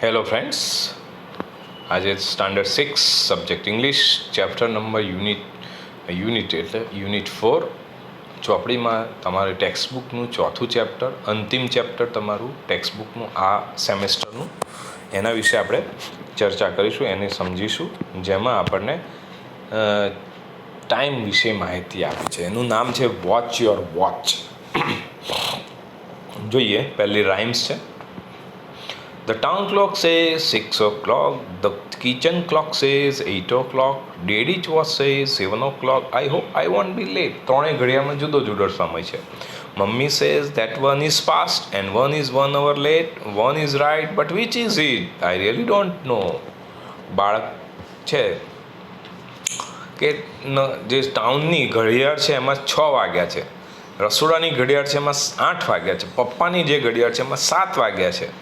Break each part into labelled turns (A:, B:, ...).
A: Hello friends, આજે standard 6 subject English chapter number unit એટલે unit 4 ચોપડીમાં તમારી ટેક્સ્ટબુકનું ચોથું ચેપ્ટર, અંતિમ ચેપ્ટર તમારું ટેક્સ્ટબુકનું આ સેમેસ્ટરનું, એના વિશે આપણે ચર્ચા કરીશું, એને સમજીશું. જેમાં આપણને ટાઈમ વિશે માહિતી આપી છે. એનું નામ છે વોચ યોર વોચ. જોઈએ, પહેલી રાઇમ્સ છે. The town clock says 6 o'clock. The kitchen clock says 8 o'clock. Daddy watch says 7 o'clock. I hope I won't be late. ત્રણેય ઘડિયાળમાં જુદો જુદો સમય છે. Mummy says that one is fast and one is 1 hour late. One is right, but which is it? I really don't know. બાળક છે કે જે ટાઉનની ઘડિયાળ છે એમાં 6 વાગ્યા છે, રસોડાની ઘડિયાળ છે એમાં 8 વાગ્યા છે, પપ્પાની જે ઘડિયાળ છે એમાં 7 વાગ્યા છે.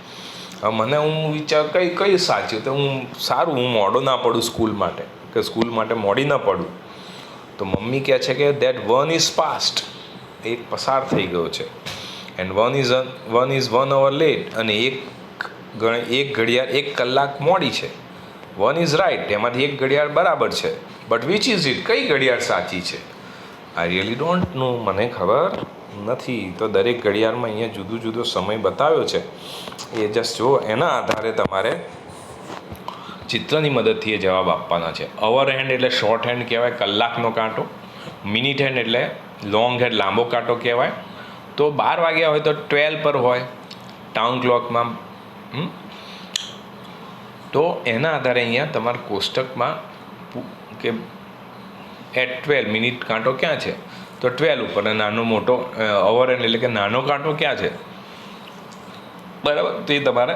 A: મને હું વિચાર કઈ સાચું, તો હું મોડો ના પડું સ્કૂલ માટે, કે સ્કૂલ માટે મોડી ના પડું. તો મમ્મી કહે છે કે દેટ વન ઇઝ પાસ્ટ, એક પસાર થઈ ગયો છે, and one is 1 hour late, અને એક ઘડિયાળ 1 કલાક મોડી છે. વન ઇઝ રાઇટ, એમાંથી એક ઘડિયાળ બરાબર છે, બટ વિચ ઇઝ ઇટ, કઈ ઘડિયાળ સાચી છે? આઈ રિયલી ડોન્ટ નો, મને ખબર નથી. તો દરેક ઘડિયાળમાં અહીંયા જુદો જુદો સમય બતાવ્યો છે, એ જસ્ટ જુઓ. એના આધારે તમારે ચિત્રની મદદથી એ જવાબ આપવાના છે. અવર હેન્ડ એટલે શોર્ટ હેન્ડ કહેવાય, કલાકનો કાંટો. મિનિટ હેન્ડ એટલે લોંગ હેન્ડ, લાંબો કાંટો કહેવાય. તો 12 વાગ્યા હોય તો 12 પર હોય ટાઉન ક્લોકમાં. તો એના આધારે અહીંયા તમારા કોષ્ટકમાં કે એટ 12 મિનિટ કાંટો ક્યાં છે, તો 12 ઉપર. નાનો મોટો ઓવર હેન્ડ એટલે કે નાનો કાંટો ક્યાં છે, બરાબર. તો એ તમારે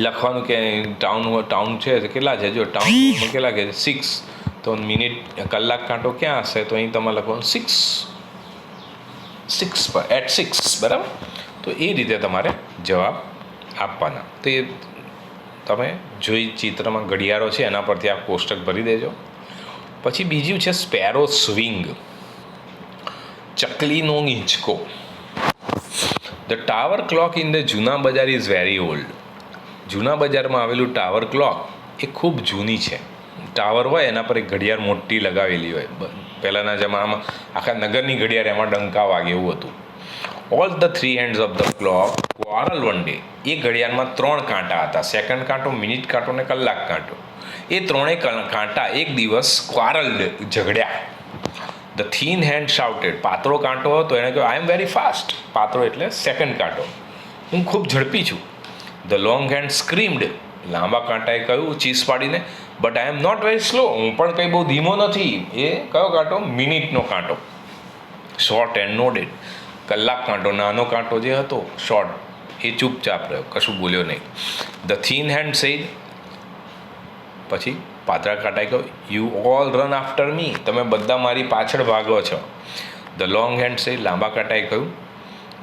A: લખવાનું કે ટાઉન છે કેટલા છે. જો ટાઉનમાં કેટલા કે 6, તો મિનિટ કલાક કાંટો ક્યાં હશે, તો અહીં તમારે લખવાનું 6 પર, એટ 6, બરાબર. તો એ રીતે તમારે જવાબ આપવાના. તો એ તમે જોઈ ચિત્રમાં ઘડિયાળો છે એના પરથી આ કોષ્ટક ભરી દેજો. પછી બીજું છે સ્પેરો સ્વિંગ, ચકલીનો હિંચકો. The tower clock in the જૂના બજાર ઇઝ વેરી ઓલ્ડ. જૂના બજારમાં આવેલું ટાવર ક્લોક એ ખૂબ જૂની છે. ટાવર હોય એના પર એક ઘડિયાળ મોટી લગાવેલી હોય. પહેલાંના જમાનામાં આખા નગરની ઘડિયાળ એમાં ડંકા વાગે એવું હતું. All the 3 hands of the clock quarrel one day. એ ઘડિયાળમાં 3 કાંટા હતા, સેકન્ડ કાંટો, મિનિટ કાંટો ને કલાક કાંટો. એ ત્રણેય કાંટા એક દિવસ ક્વારલ, ઝઘડ્યા. The thin hand shouted. પાતળો કાંટો હતો એને કહ્યું આઈ એમ વેરી ફાસ્ટ. પાતળો એટલે સેકન્ડ કાંટો, હું ખૂબ ઝડપી છું. The long hand screamed. લાંબા કાંટાએ કહ્યું ચીસ પાડીને, but I am not very slow. હું પણ કંઈ બહુ ધીમો નથી. એ કયો કાંટો? મિનિટનો કાંટો. Short hand nodded. કલાક કાંટો, નાનો કાંટો જે હતો શોર્ટ, એ ચૂપચાપ રહ્યો, કશું બોલ્યો નહીં. The thin hand said. પછી પાતળા કાંટાએ કહ્યું you all run after me. તમે બધા મારી પાછળ ભાગો છો. The long hand said. લાંબા કાંટાએ કહ્યું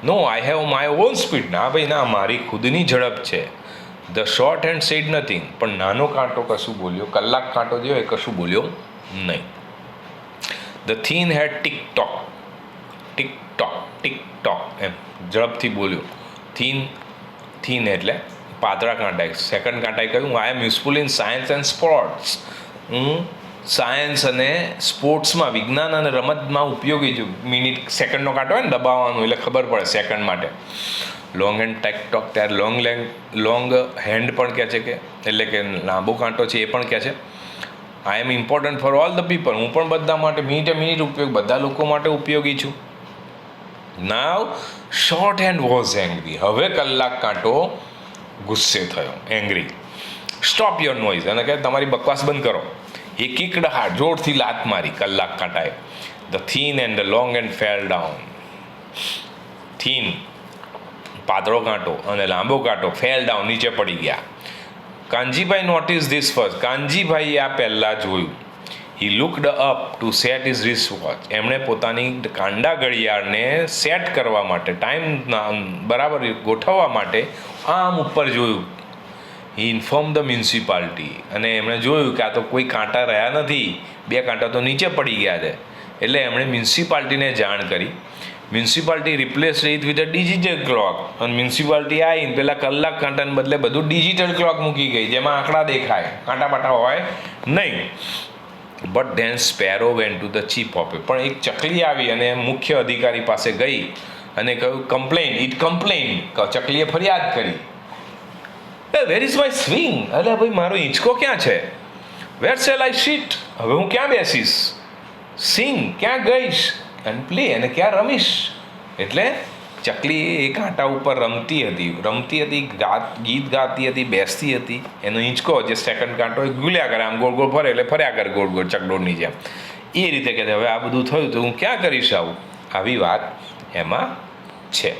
A: no, I have my own speed. ના ભાઈ ના, મારી ખુદની ઝડપ છે. The short hand said nothing. પણ નાનો કાંટો કશું બોલ્યો, કલાક કાંટો જે હોય કશું બોલ્યો નહીં. The thin head tick tock. Tick tock, tick tock એમ ઝડપથી બોલ્યો. થીન એટલે પાતળા કાંટાએ. સેકન્ડ કાંટાએ કહ્યું I am useful in science and sports. હું સાયન્સ અને સ્પોર્ટ્સમાં, વિજ્ઞાન અને રમતમાં ઉપયોગી છું. મિનિટ સેકન્ડનો કાંટો હોય ને દબાવવાનું એટલે ખબર પડે સેકન્ડ માટે. Long hand tick tock. ત્યારે લોંગ હેન્ડ પણ કહે છે કે, એટલે કે લાંબો કાંટો છે એ પણ કહે છે I am important for all the people. હું પણ બધા માટે મિનિટ ઉપયોગ, બધા લોકો માટે ઉપયોગી છું. નાવ શોર્ટ હેન્ડ વોઝ એંગ્રી. હવે કલાક કાંટો ગુસ્સે થયો, એંગ્રી. Stop your noise. અને કહે તમારી બકવાસ બંધ કરો. એ કિકડ હાર્ડ, જોરથી લાત મારી કલાક કાંટાએ. The thin end the long end fell down. Thin પાતળો કાંટો અને લાંબો કાંટો ફેલ ડાઉન, નીચે પડી ગયા. Kanjibhai notice this first. Kanjibhai આ પહેલાં જોયું. He looked up to set is wrist watch. એમણે પોતાની કાંડા ઘડિયાળને સેટ કરવા માટે, ટાઈમ બરાબર ગોઠવવા માટે આમ ઉપર જોયું. હી ઇન્ફોર્મ ધ મ્યુનિસિપાલિટી. અને એમણે જોયું કે આ તો કોઈ કાંટા રહ્યા નથી, 2 કાંટા તો નીચે પડી ગયા છે. એટલે એમણે મ્યુનિસિપાલિટીને જાણ કરી. Municipality replace it with a digital clock, અને મ્યુનિસિપાલિટી આવીને પેલા કલાક કાંટાને બદલે બધું ડિજિટલ ક્લોક મૂકી ગઈ, જેમાં આંકડા દેખાય, કાંટા બાટા હોય નહીં. But than sparrow went to the chief office. પણ એક ચકલી આવી અને મુખ્ય અધિકારી પાસે ગઈ અને કહ્યું કમ્પ્લેન. ચકલીએ ફરિયાદ કરી, વેર ઇઝ માય સ્વિંગ? અરે ભાઈ, મારો હિંચકો ક્યાં છે? વેર શેલ આઈ સીટ? હવે હું ક્યાં બેસીશ? સિંગ, ક્યાં ગઈશ? એન્ડ પ્લે, અને ક્યાં રમીશ? એટલે ચકલી એ કાંટા ઉપર રમતી હતી, ગીત ગાતી હતી, બેસતી હતી. એનો હિંચકો જે સેકન્ડ કાંટો એ ગુલ્યા કરે, આમ ગોળ ગોળ ફરે એટલે ફર્યા કરે ગોળ ગોળ ચકડોળની જેમ. એ રીતે કહે હવે આ બધું થયું તો હું ક્યાં કરીશ આવું? આવી વાત એમાં છે.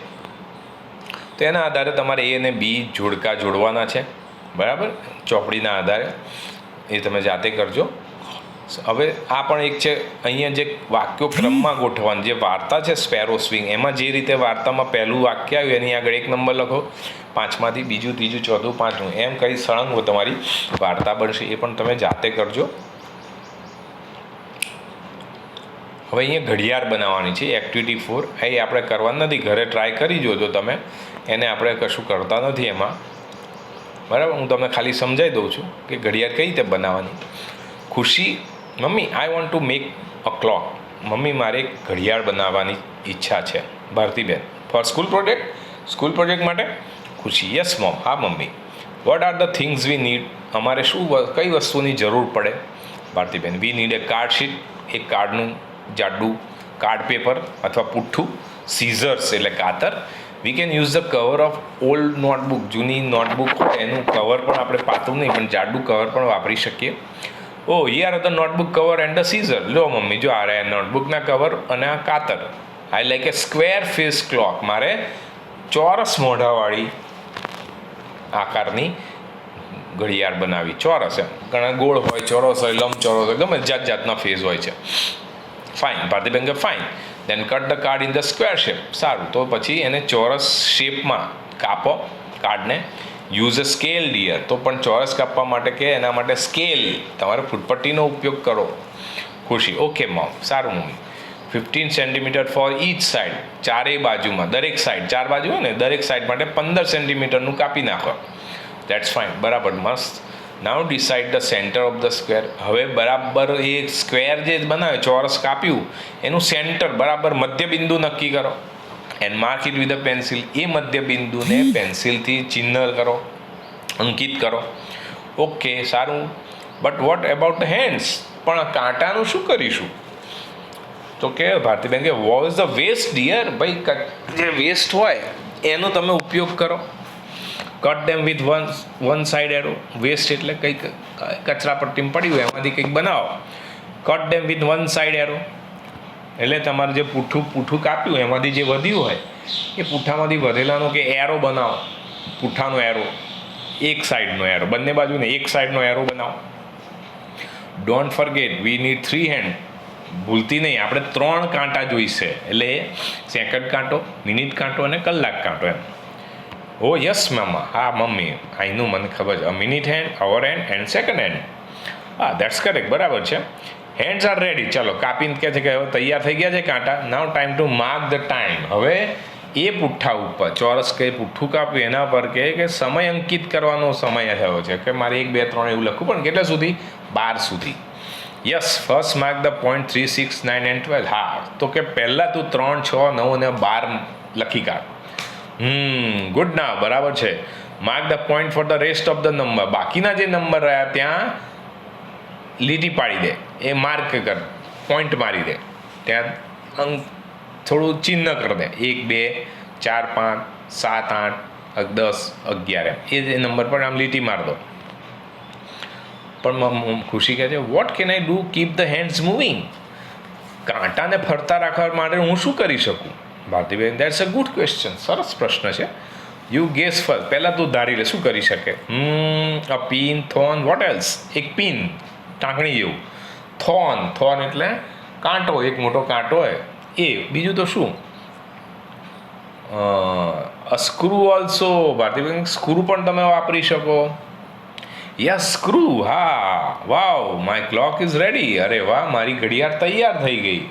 A: તો એના આધારે તમારે એ અને બી જોડકા જોડવાના છે, બરાબર, ચોપડીના આધારે. એ તમે જાતે કરજો. હવે આ પણ એક છે, અહીંયા જે વાક્યો ક્રમમાં ગોઠવવાનું, જે વાર્તા છે સ્પેરો સ્વિંગ, એમાં જે રીતે વાર્તામાં પહેલું વાક્ય આવ્યું એની આગળ 1 નંબર લખો, 5માંથી બીજું, ત્રીજું, ચોથું, પાંચમું, એમ કઈ સળંગ તમારી વાર્તા બનશે. એ પણ તમે જાતે કરજો. હવે અહીંયા ઘડિયાળ બનાવવાની છે, એક્ટિવિટી 4. એ આપણે કરવાનું નથી, ઘરે ટ્રાય કરી જોજો તમે. એને આપણે કશું કરતા નથી એમાં, બરાબર. હું તમને ખાલી સમજાવી દઉં છું કે ઘડિયાળ કઈ રીતે બનાવવાની. ખુશી, mummy I want to make a clock. Mummy મારે એક ઘડિયાળ બનાવવાની ઈચ્છા છે. ભારતીબેન, ફોર સ્કૂલ પ્રોજેક્ટ માટે. ખુશી, યસ મોમ, હા મમ્મી. What are the things we need? અમારે કઈ વસ્તુની જરૂર પડે? Bhartiben, we need a card sheet, એક કાર્ડનું જાડું કાર્ડ પેપર અથવા પુઠ્ઠું. સીઝર્સ એટલે કાતર. We can use the cover of old notebook. જૂની નોટબુક હોય એનું કવર પણ આપણે પાતળું નહીં પણ જાડું કવર પણ વાપરી શકીએ. Oh here are the notebook cover and the scissor. લો મમ્મી, જો આ રહ્યા નોટબુકના કવર અને આ કાતર. I like a square face clock. મારે ચોરસ મોઢાવાળી આકારની ઘડિયાળ બનાવી. ચોરસ એમ, ઘણા ગોળ હોય, ચોરસ હોય, લંબચોરસ હોય, ગમે જાતના ફેઝ હોય છે. ફાઇન. ભારતીબેન કે fine. Then cut the card in the square shape. સારું, તો પછી એને ચોરસ શેપમાં કાપો કાર્ડને. Use a scale dear. તો પણ ચોરસ કાપવા માટે કે એના માટે સ્કેલ, તમારે ફૂટપટ્ટીનો ઉપયોગ કરો. ખુશી, ઓકે મોમ, સારું mummy. 15 centimetre for each side. ચારેય બાજુમાં, દરેક સાઈડ, 4 બાજુ હોય ને, દરેક સાઈડ માટે 15 સેન્ટીમીટરનું કાપી નાખો. દેટ્સ ફાઇન, બરાબર, મસ્ત. Now decide the centre of the square. હવે બરાબર એ સ્ક્વેર જે બનાવે, ચોરસ કાપ્યું, એનું સેન્ટર બરાબર મધ્યબિંદુ નક્કી કરો. And mark it with a pencil. એ મધ્યબિંદુને પેન્સિલથી ચિહ્ન કરો, અંકિત કરો. ઓકે, સારું. But what about the hands? પણ કાંટાનું શું કરીશું? તો કે ભારતીબેન કે what is the waste dear? ભાઈ, જે વેસ્ટ હોય એનો તમે ઉપયોગ કરો. Cut them with one side arrow. Waste એટલે કંઈક કચરા પટ્ટીમાં પડ્યું હોય એમાંથી કંઈક બનાવો. Cut them with one side arrow એટલે તમારે જે પૂઠું કાપ્યું એમાંથી જે વધ્યું હોય એ પૂઠામાંથી વધેલાનો કે એરો બનાવો. પૂઠાનો એરો, એક સાઈડનો એરો, બંને બાજુને એક સાઈડનો એરો બનાવો. Don't forget we need 3 hand. ભૂલતી નહીં, આપણે 3 કાંટા જોઈશે. એટલે સેકન્ડ કાંટો, મિનિટ કાંટો અને કલાક કાંટો એમ. ઓ યસ મામા, હા મમ્મી, આઈનું મને ખબર છે. A minute hand, hour hand and second hand. હા, દેટ્સ કરેક્ટ, બરાબર છે. Hands are ready. ચાલો, કાપીને કહે છે કે હવે તૈયાર થઈ ગયા છે કાંટા. Now time to mark the time. હવે એ પુઠ્ઠા ઉપર, ચોરસ કે પુઠ્ઠું કાપ્યું એના પર કે સમય અંકિત કરવાનો સમય થયો છે કે મારે 1, 2, 3 એવું લખું, પણ કેટલા સુધી? 12 સુધી. Yes, first mark the point 3, 6, 9 and 12. હા, તો કે પહેલાં તું 3, 6, 9 અને 12 લખી કાઢ. ગુડ ના, બરાબર છે. Mark the point for the rest of the number. બાકીના જે નંબર રહ્યા ત્યાં લીટી પાડી દે, એ માર્ક કર, પોઈન્ટ મારી દે, ત્યાં થોડું ચિહ્ન કરી દે. 1, 2, 4, 5, 7, 8, 10, 11 એ નંબર પર આમ લીટી માર દો. પણ ખુશી કહે છે what can I do keep the hands moving? કાંટાને ફરતા રાખવા માટે હું શું કરી શકું? Bhartiben, that's a good question. સરસ પ્રશ્ન છે. You guess first. પહેલાં તું ધારી લે, શું કરી શકે? A pin, thorn, what else? એક પિન, ટાંકણી જેવું. થોન એટલે કાંટો, એક મોટો કાંટો હોય એ. બીજું તો શું? Screw also. ભારતીબેન, સ્ક્રૂ પણ તમે વાપરી શકો. Yes, screw. હા, wow, my clock is ready. અરે વાહ, મારી ઘડિયાળ તૈયાર થઈ ગઈ.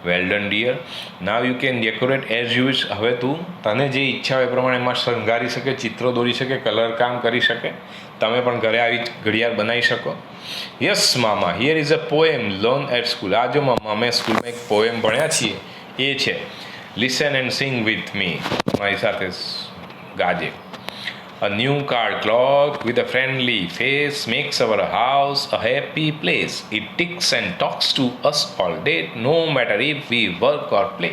A: Well done dear. Now you can decorate as you wish. હવે તું તને જે ઈચ્છા હોય એ પ્રમાણે એમાં શણગારી શકે, ચિત્રો દોરી શકે, કલર કામ કરી શકે. તમે પણ ઘરે આવી ઘડિયાળ બનાવી શકો. યસ મામા, here is a poem learn at school. આ જો મામા, અમે સ્કૂલમાં એક પોએમ ભણ્યા છીએ એ છે. Listen and sing with me. મારી સાથે ગાજે. A new car clock with a friendly face makes our house a happy place. It ticks and talks to us all day, no matter if we work or play.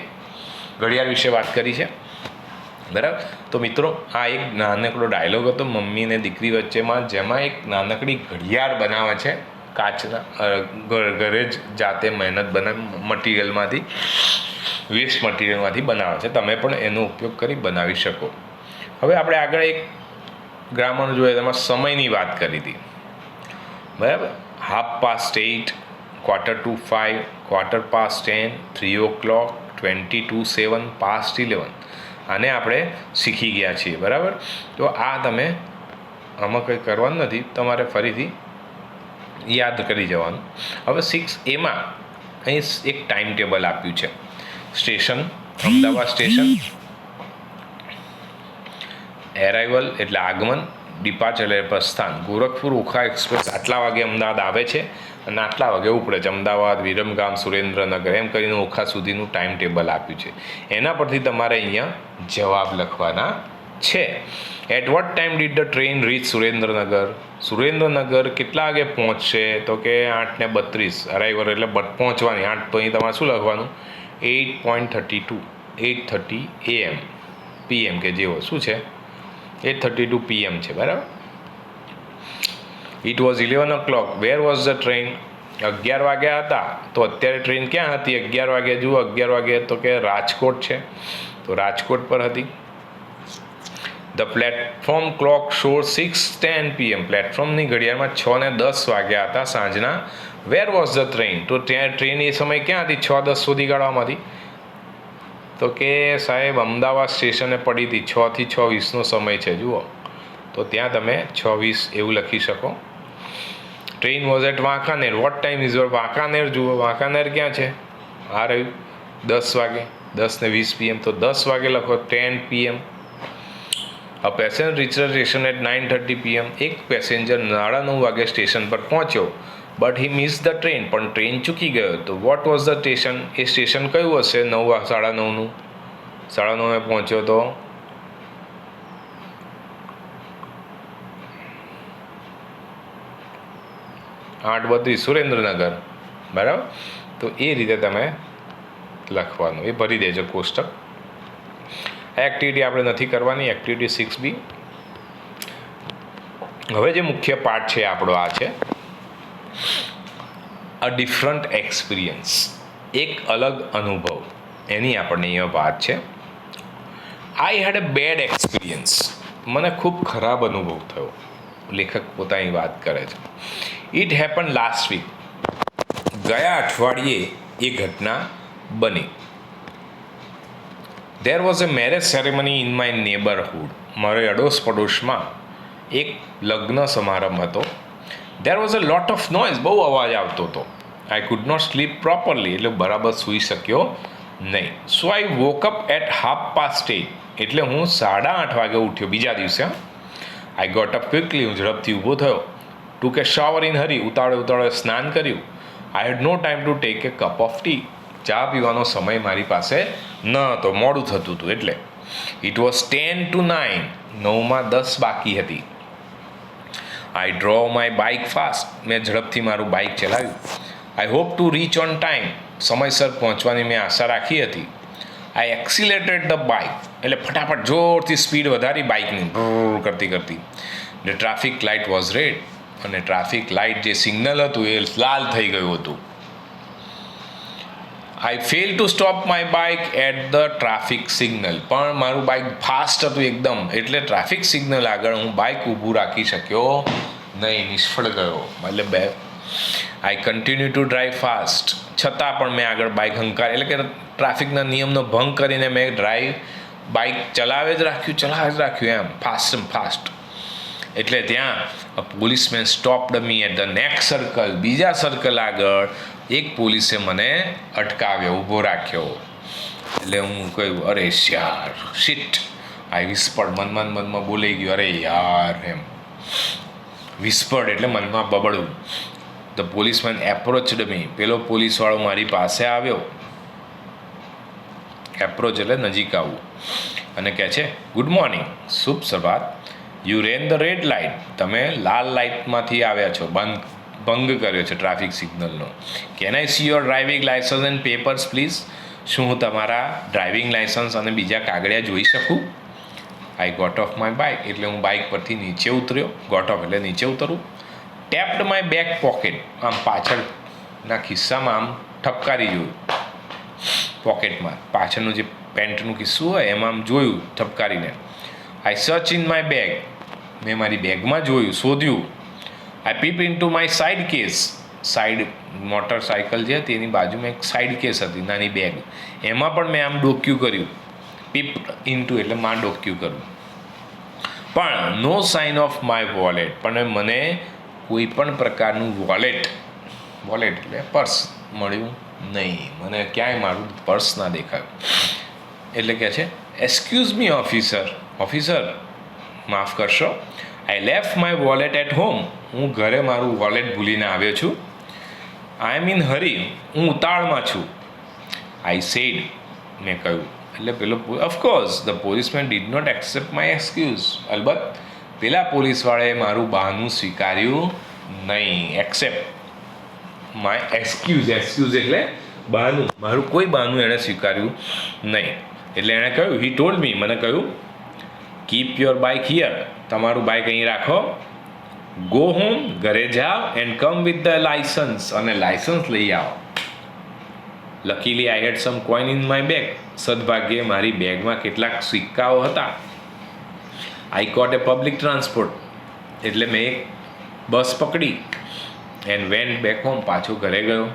A: ઘડિયાળ વિશે વાત કરી છે, બરાબર. તો મિત્રો, આ એક નાનકડો ડાયલોગ હતો મમ્મી અને દીકરી વચ્ચેમાં, જેમાં એક નાનકડી ઘડિયાળ બનાવે છે કાચના, ઘરે જ જાતે મહેનત મટીરિયલમાંથી, વેસ્ટ મટીરિયલમાંથી બનાવે છે. તમે પણ એનો ઉપયોગ કરી બનાવી શકો. હવે આપણે આગળ એક ગ્રામર જોઈએ, તેમાં સમયની વાત કરી હતી, બરાબર. 8:30, 4:45, 4:10, 3:00, 7:20, 7:11. આને આપણે શીખી ગયા છીએ, બરાબર. તો આ તમે આમાં કંઈ કરવાનું નથી, તમારે ફરીથી યાદ કરી જવાનું. હવે 6A અહીં એક ટાઈમ ટેબલ આપ્યું છે. Station, Ahmedabad station. એરાઇવલ એટલે આગમન, ડિપાર્ચર એટલે પ્રસ્થાન. ગોરખપુર ઓખા એક્સપ્રેસ આટલા વાગે અમદાવાદ આવે છે અને આટલા વાગે ઉપડે છે. અમદાવાદ, વિરમગામ, સુરેન્દ્રનગર એમ કરીને ઓખા સુધીનું ટાઈમ ટેબલ આપ્યું છે. એના પરથી તમારે અહીંયા જવાબ લખવાના છે. At what time did the train reach Surendranagar. Surendranagar કેટલા વાગે પહોંચશે? તો કે 8:32. અરાઇવલ એટલે પહોંચવાની 8, તો અહીં તમારે શું લખવાનું? 8:32, 8:30 AM PM કે જેવો શું છે 8:32 PM છે, બરાબર. It was 11 o'clock. Where was the train. 11 વાગ્યા હતા, તો અત્યારે ટ્રેન ક્યાં હતી? 11 વાગે જુઓ, 11 વાગે તો કે રાજકોટ છે, તો રાજકોટ પર હતી. The platform clock show 6:10 PM. પ્લેટફોર્મની ઘડિયાળમાં 6:10 વાગ્યા હતા સાંજના. Where was the train. તો ત્યાં ટ્રેન એ સમય ક્યાં હતી? 6:10 સુધી ગાળવામાંથી. તો કે સાહેબ અમદાવાદ સ્ટેશને પડી હતી. 6 થી 6:20નો સમય છે જુઓ, તો ત્યાં તમે 6:20 એવું લખી શકો. Train was at Wankaner. What time is your? Wankaner જુઓ, વાંકાનેર ક્યાં છે? આ રહ્યું 10 વાગે, 10:20 PM, તો 10 વાગે લખો 10 PM. A passenger reach station at 9:30 PM. એક પેસેન્જર 9:30 વાગે સ્ટેશન પર પહોંચ્યો. But he miss the train. પણ ટ્રેન ચૂકી ગયો. તો વોટ વોઝ ધ સ્ટેશન? એ સ્ટેશન કયું હશે? 9:30નું. 9:30 પહોંચ્યો તો 8:32 સુરેન્દ્રનગર, બરાબર. તો એ રીતે તમે લખવાનું, એ ભરી દેજો કોષ્ટક. એક્ટિવિટી આપણે નથી કરવાની, એક્ટિવિટી 6B. હવે જે મુખ્ય પાર્ટ છે આપણો આ છે અ ડિફરન્ટ એક્સપિરિયન્સ. એક અલગ અનુભવ, એની આપણને અહીંયા વાત છે. આઈ હેડ અ બેડ એક્સપિરિયન્સ. મને ખૂબ ખરાબ અનુભવ થયો. લેખક પોતાની વાત કરે છે. It happen last week. ગયા અઠવાડિયે એ ઘટના બની. There was a marriage ceremony in my neighbourhood. મારે અડોશ પડોશમાં એક લગ્ન સમારંભ હતો. There was a lot of noise. બહુ અવાજ આવતો હતો. I could not sleep properly. એટલે બરાબર સૂઈ શક્યો નહીં. So I woke up at 8:30. એટલે હું 8:30 વાગે ઉઠ્યો બીજા દિવસે. I got up quickly. હું ઝડપથી ઊભો થયો. ટુક એ શાવર ઇન હરી. ઉતાવળે સ્નાન કર્યું. I had no time to take a cup of tea. ચા પીવાનો સમય મારી પાસે ન હતો, મોડું થતું હતું એટલે. It was 10 to 9. 9:10 બાકી હતી. I drove my bike fast. મેં ઝડપથી મારું બાઇક ચલાવ્યું. I hope to reach on time. સમયસર પહોંચવાની મેં આશા રાખી હતી. I accelerated the bike. એટલે ફટાફટ જોરથી સ્પીડ વધારી બાઇકની કરતી. The traffic light was red. અને ટ્રાફિક લાઇટ જે સિગ્નલ હતું એ લાલ થઈ ગયું હતું. I fail to stop my bike at the traffic signal. પણ મારું બાઇક ફાસ્ટ હતું એકદમ, એટલે ટ્રાફિક સિગ્નલ આગળ હું બાઇક ઊભું રાખી શક્યો નહીં, નિષ્ફળ ગયો. મતલબ આઈ કન્ટિન્યુ ટુ ડ્રાઈવ ફાસ્ટ. છતાં પણ મેં આગળ બાઇક હંકારી, એટલે કે ટ્રાફિકના નિયમનો ભંગ કરીને મેં બાઇક ચલાવે જ રાખ્યું એમ ફાસ્ટ. એટલે ત્યાં policeman stopped me at the next circle. બીજા સર્કલ આગળ એક પોલીસે મને અટકાવ્યો, ઊભો રાખ્યો. એટલે હું કહ્યું, અરે યાર, શિટ. આઈ વિસ્પર્ડ, મનમાં બોલાઈ ગયું, અરે યાર એમ. વિસ્પર્ડ એટલે મનમાં બબડવું. ધ પોલીસમેન એપ્રોચડ મી. પેલો પોલીસવાળો મારી પાસે આવ્યો. એપ્રોચ એટલે નજીક આવવું. અને કહે છે, good morning, Shumbh Prabhat. You rain the red light. તમે લાલ લાઇટમાંથી આવ્યા છો, ભંગ કર્યો છે ટ્રાફિક સિગ્નલનો. Can I C your driving licence and papers please? શું હું તમારા ડ્રાઇવિંગ લાઇસન્સ અને બીજા કાગળિયા જોઈ શકું? I got off my bike. એટલે હું બાઇક પરથી નીચે ઉતર્યો. ગોટ ઓફ એટલે નીચે ઉતરવું. Tapped my back pocket. આમ પાછળના ખિસ્સામાં આમ ઠપકારી જોયું. પોકેટમાં પાછળનું જે પેન્ટનું ખિસ્સું હોય એમાં આમ જોયું ઠપકારીને. I search in my bag. મેં મારી બેગમાં જોયું, શોધ્યું. I peep in to my side case. Side motorcycle જે હતી એની બાજુમાં એક સાઇડ કેસ હતી, નાની બેગ. એમાં પણ મેં આમ ડોક્યું કર્યું. પીપ ઇન ટુ એટલે માં ડોક્યું કરવું. પણ નો સાઇન ઓફ માય વોલેટ. પણ મને કોઈ પણ પ્રકારનું વોલેટ એટલે પર્સ મળ્યું નહીં. મને ક્યાંય મારું પર્સ ના દેખાયું. એટલે કહે છે, એક્સક્યુઝ મી ઓફિસર, માફ કરશો. I left my wallet at home. હું ઘરે મારું વોલેટ ભૂલીને આવ્યો છું. I am in hurry. હું ઉતાળમાં છું. I said. મેં કહ્યું. એટલે પેલો of course the policeman did not accept my excuse. અલબત્ત પેલા પોલીસવાળાએ મારું બહાનું સ્વીકાર્યું નહીં. એક્સેપ્ટ માય એક્સક્યુઝ એટલે બહાનું, મારું કોઈ બહાનું એણે સ્વીકાર્યું નહીં. એટલે એણે કહ્યું, હી ટોલ્ડ મી, મને કહ્યું, કીપ યોર બાઇક હિયર. તમારું બાઇક અહીં રાખો. ગો હોમ, ઘરે જાઓ. And come with the licence. અને લાઇસન્સ લઈ આવો. Luckily I had some coin in my bag. સદભાગ્યે મારી બેગમાં કેટલાક સિક્કાઓ હતા. I got a public transport. એટલે મેં એક બસ પકડી. And went back home. પાછો ઘરે ગયો.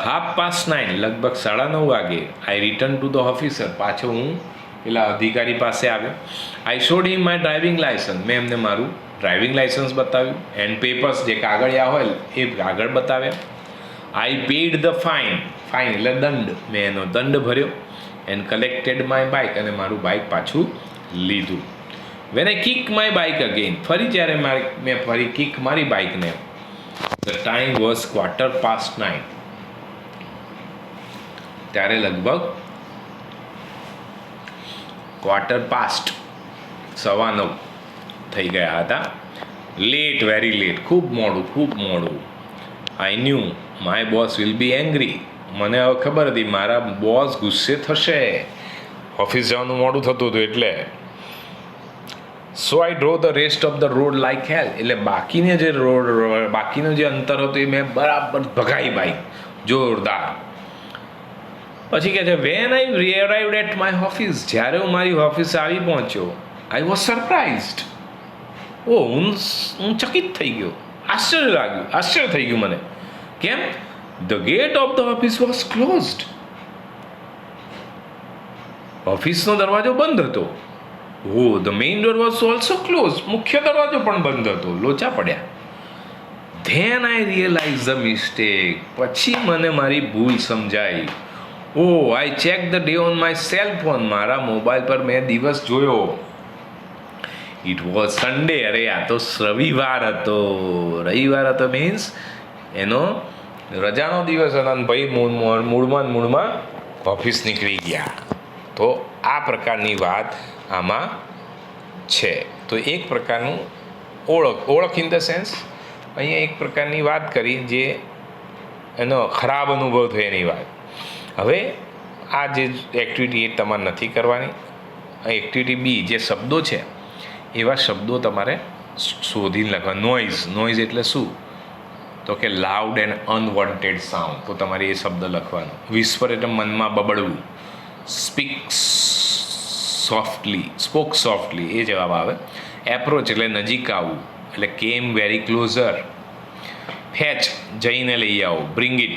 A: 9:30, લગભગ 9:30 વાગે. I return to the officer. પાછો હું પેલા અધિકારી પાસે આવ્યો. I showed him my driving licence. મેં એમને મારું ડ્રાઇવિંગ લાઇસન્સ બતાવ્યું. એન્ડ પેપર્સ જે કાગળિયા હોય એ કાગળ બતાવ્યા. આઈ પેડ ધ ફાઇન એટલે દંડ. મેં એનો દંડ ભર્યો. And collected my bike. અને મારું બાઇક પાછું લીધું. When I kick my bike again. ફરી જ્યારે મેં ફરી કિક મારી બાઇકને, ધ ટાઈમ વોઝ 9:15. ત્યારે લગભગ 9:15, 9:15 થઈ ગયા હતા. Late, very late. ખૂબ મોડું. I knew my boss will be angry. મને હવે ખબર હતી મારા બોસ ગુસ્સે થશે. ઓફિસ જવાનું મોડું થતું હતું એટલે. So I drove the rest of the road like hell. એટલે બાકીનું જે અંતર હતું એ મેં બરાબર ભગાઈ બાઈક જોરદાર. પછી કહે છે, when I arrived at my office. જ્યારે હું મારી ઓફિસે આવી પહોંચ્યો, આઈ વોઝ સરપ્રાઇઝડ. હું ચકિત થઈ ગયો. આશ્ચર્ય થઈ ગયું મને. કેમ? The gate of the office was closed. ઓફિસનો દરવાજો બંધ હતો. The main door was also close. મુખ્ય દરવાજો પણ બંધ હતો. લોચા પડ્યા. Then I realise the mistake. પછી મને મારી ભૂલ સમજાઈ. I check the day on my cell phone. મારા મોબાઈલ પર મેં દિવસ જોયો. It was Sunday. અરે આ તો રવિવાર હતો. મીન્સ એનો રજાનો દિવસ હતો. અને ભાઈ મૂળમાં ઓફિસ નીકળી ગયા. તો આ પ્રકારની વાત આમાં છે. તો એક પ્રકારનું ઓળખ ઇન ધ સેન્સ અહીંયા એક પ્રકારની વાત કરી જે એનો ખરાબ અનુભવ થયો એની વાત. હવે આ જે એક્ટિવિટી એ તમારે નથી કરવાની. એક્ટિવિટી બી જે શબ્દો છે એવા શબ્દો તમારે શોધીને લખવા. નોઇઝ એટલે શું? તો કે લાઉડ એન્ડ અનવોન્ટેડ સાઉન્ડ. તો તમારે એ શબ્દ લખવાનો. વિસ્પર એટલે મનમાં બબડવું. સ્પોક સોફ્ટલી એ જવાબ આવે. એપ્રોચ એટલે નજીક આવવું. એટલે કેમ વેરી ક્લોઝર. ફેચ જઈને લઈ આવો. Bring it.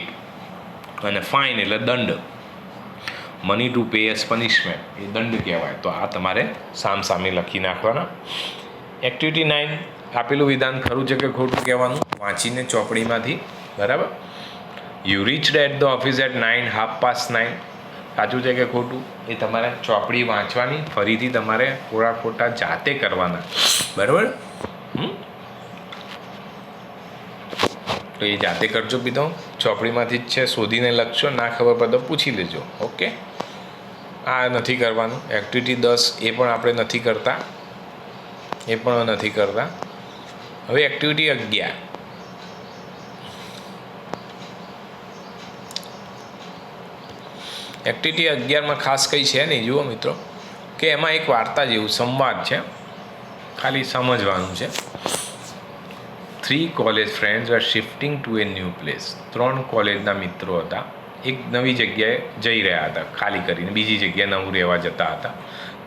A: અને ફાઇન એટલે દંડ. Money to pay as punishment એ દંડ કહેવાય. તો આ તમારે સામસામે લખી નાખવાના. એક્ટિવિટી 9 આપેલું વિધાન ખરું છે કે ખોટું કહેવાનું વાંચીને ચોપડીમાંથી. બરાબર. You reached at the office at 9, 9:30. સાચું છે કે ખોટું? એ તમારે ચોપડી વાંચવાની, ફરીથી તમારે ખોટા જાતે કરવાના, બરાબર? તો એ જાતે કરજો બીજો, ચોપડીમાંથી જ છે, શોધીને લખશો, ના ખબર પડે તો પૂછી લેજો. ઓકે, આ નથી કરવાનું. એક્ટિવિટી 10 એ પણ આપણે નથી કરતા, હવે એક્ટિવિટી 11. એક્ટિવિટી 11માં ખાસ કંઈ છે નહીં, જુઓ મિત્રો, કે એમાં એક વાર્તા જેવું સંવાદ છે, ખાલી સમજવાનું છે. 3 college friends were shifting to a new place. 3 કોલેજના મિત્રો હતા, એક નવી જગ્યાએ જઈ રહ્યા હતા, ખાલી કરીને બીજી જગ્યાએ નવું રહેવા જતા હતા.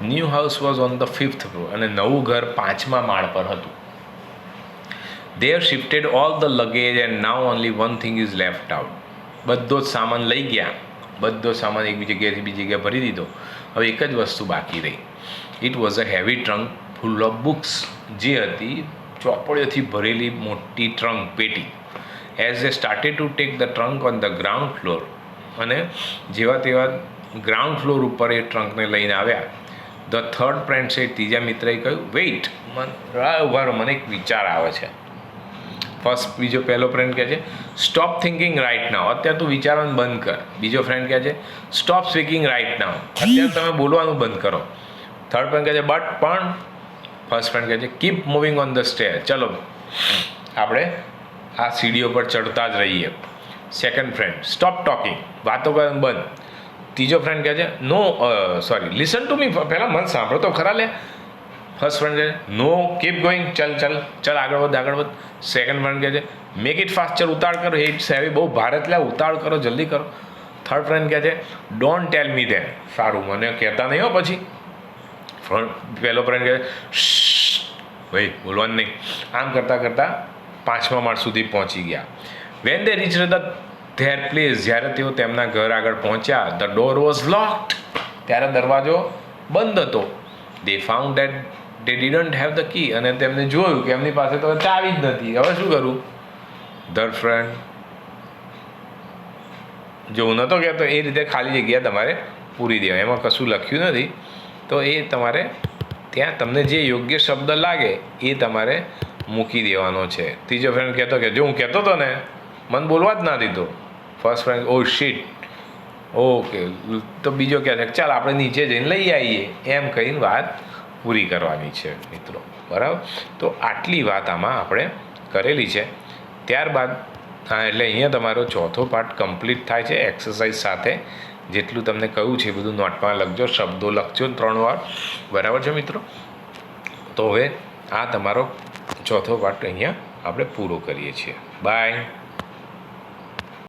A: New house was on the 5th floor, અને નવું ઘર 5મા માળ પર હતું. They have shifted all the luggage and now only one thing is left out. બધો જ સામાન લઈ ગયા, બધો સામાન એક જગ્યાએથી બીજી જગ્યાએ ભરી દીધો, હવે એક જ વસ્તુ બાકી રહી. It was a heavy trunk full of books, જે હતી ચોપડીઓથી ભરેલી મોટી ટ્રંક, પેટી. As a started to take the trunk on the ground floor, અને જેવા તેવા ગ્રાઉન્ડ ફ્લોર ઉપર એ ટ્રંકને લઈને આવ્યા. ધ થર્ડ ફ્રેન્ડ છે, ત્રીજા મિત્રએ કહ્યું, વેઇટ, ઉભા રહો, મને એક વિચાર આવે છે. પહેલો ફ્રેન્ડ કહે છે, સ્ટોપ થિંકિંગ રાઇટ નાવ, અત્યારે તું વિચારવાનું બંધ કર. બીજો ફ્રેન્ડ કહે છે, સ્ટોપ સ્પીકિંગ રાઇટ નાવ, અત્યારે તમે બોલવાનું બંધ કરો. થર્ડ ફ્રેન્ડ કહે છે, પણ ફર્સ્ટ ફ્રેન્ડ કહે છે, keep moving on the stare, ચલો આપણે આ સીડીઓ પર ચડતા જ રહીએ. સેકન્ડ ફ્રેન્ડ, સ્ટોપ ટોકિંગ, વાતો કરવાનું બંધ. ત્રીજો ફ્રેન્ડ કહે છે, લિસન ટુ મી, પહેલાં મન સાંભળો તો ખરા લે. ફર્સ્ટ ફ્રેન્ડ કહે છે, નો, કીપ ગોઈંગ, ચલ આગળ વધ. સેકન્ડ ફ્રેન્ડ કહે છે, મેક ઇટ ફાસ્ટ, ચલ ઉતાળ કરો, ઇટ્સ હેવી, બહુ ભારત લે, ઉતાળ કરો, જલ્દી કરો. થર્ડ ફ્રેન્ડ કહે છે, ડોન્ટ ટેલ મી ધેટ, સારું મને કહેતા નહીં હો પછી. પહેલો ફ્રેન્ડ કહે છે, ભાઈ બોલવાનું નહીં. આમ કરતાં 5મા માળ સુધી પહોંચી ગયા. When they rich there place, જ્યારે તેઓ તેમના ઘર આગળ પહોંચ્યા, ધ ડોર વોઝ લોકડ, ત્યારે દરવાજો બંધ હતો. They found that they didn't have the key, અને તેમને જોયું કે એમની પાસે તો ચાવી જ નથી. હવે શું કરું? ધ ફ્રેન્ડ, જો હું નહોતો કહેતો એ રીતે ખાલી જગ્યા તમારે પૂરી દેવાય, એમાં કશું લખ્યું નથી, તો એ તમારે ત્યાં તમને જે યોગ્ય શબ્દ લાગે એ તમારે મૂકી દેવાનો છે. ત્રીજો ફ્રેન્ડ કહેતો કે જો હું કહેતો હતો ને, મને બોલવા જ ના દીધો. ફર્સ્ટ ફ્રેન્ડ, ઓ શીટ, ઓકે. તો બીજો કહે છે, ચાલ આપણે નીચે જઈને લઈ આવીએ, એમ કહીને વાત પૂરી કરવાની છે મિત્રો, બરાબર? તો આટલી વાત આમાં આપણે કરેલી છે. ત્યારબાદ એટલે અહીંયા તમારો ચોથો પાર્ટ કમ્પ્લીટ થાય છે એક્સરસાઇઝ સાથે. જેટલું તમને કહ્યું છે એ બધું નોટમાં લખજો, શબ્દો લખજો 3 વાર, બરાબર છે મિત્રો? તો હવે આ તમારો ચોથો પાર્ટ અહીંયા આપણે પૂરો કરીએ છીએ. બાય.